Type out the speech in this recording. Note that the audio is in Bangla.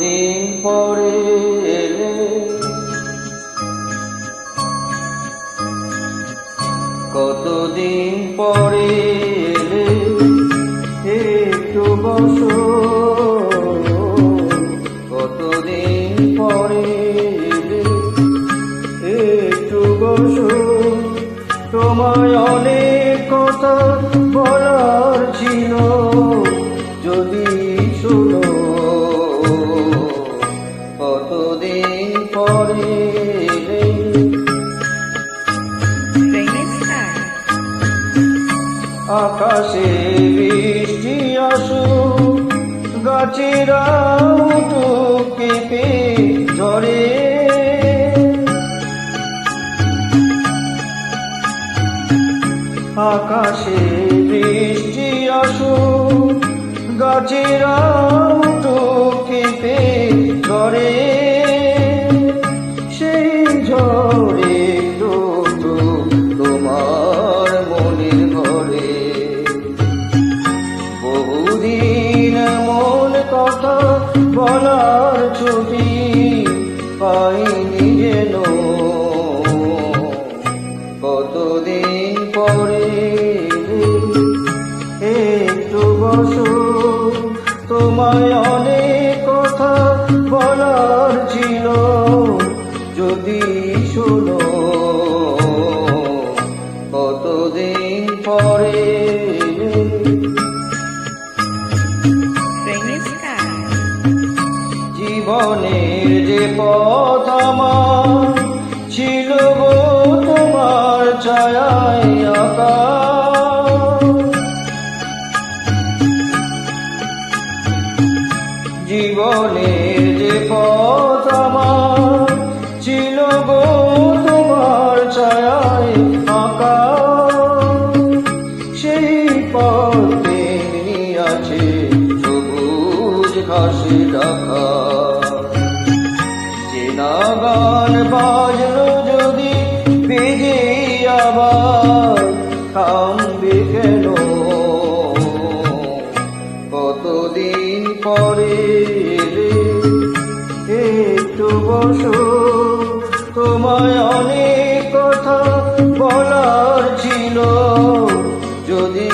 কতদিন পরে এলে, কতদিন পরে এলে, একটু বসো। কতদিন পরে এলে, একটু বসো। তোমায় অনেক কথা বলার ছিল, যদি শোনো। কতদিন পরে এলে, আকাশে বৃষ্টি আসুক, গাছেরা উঠুক কেঁপে ঝরে। আকাশে বৃষ্টি আসুক, গাছেরা উঠুক কেঁপে ঝরে। সেই ঝড়ে একটু তোমার মনের ঘরে। বহুদিন মন কথা বলার ছবি পাইনি যেন। কতদিন পরে একটু বসো। তোমায় অনেক কথা বলার ছিল, যদি শোনো। কতদিন পরে জীবনের যে পথ আমার ছিল গো তোমার ছায়ায় আঁকা। জীবনের যে পথ আমার ছিল গো তোমার ছায়ায় আঁকা। সেই পথে আছে সবুজ ঘাসে ঢাকা। চেনা গান বাজলো যদি বেজে আবার, থামবে কেন? কতদিন পরে এলে, একটু বসো। তোমায় অনেক কথা বলার ছিল, যদি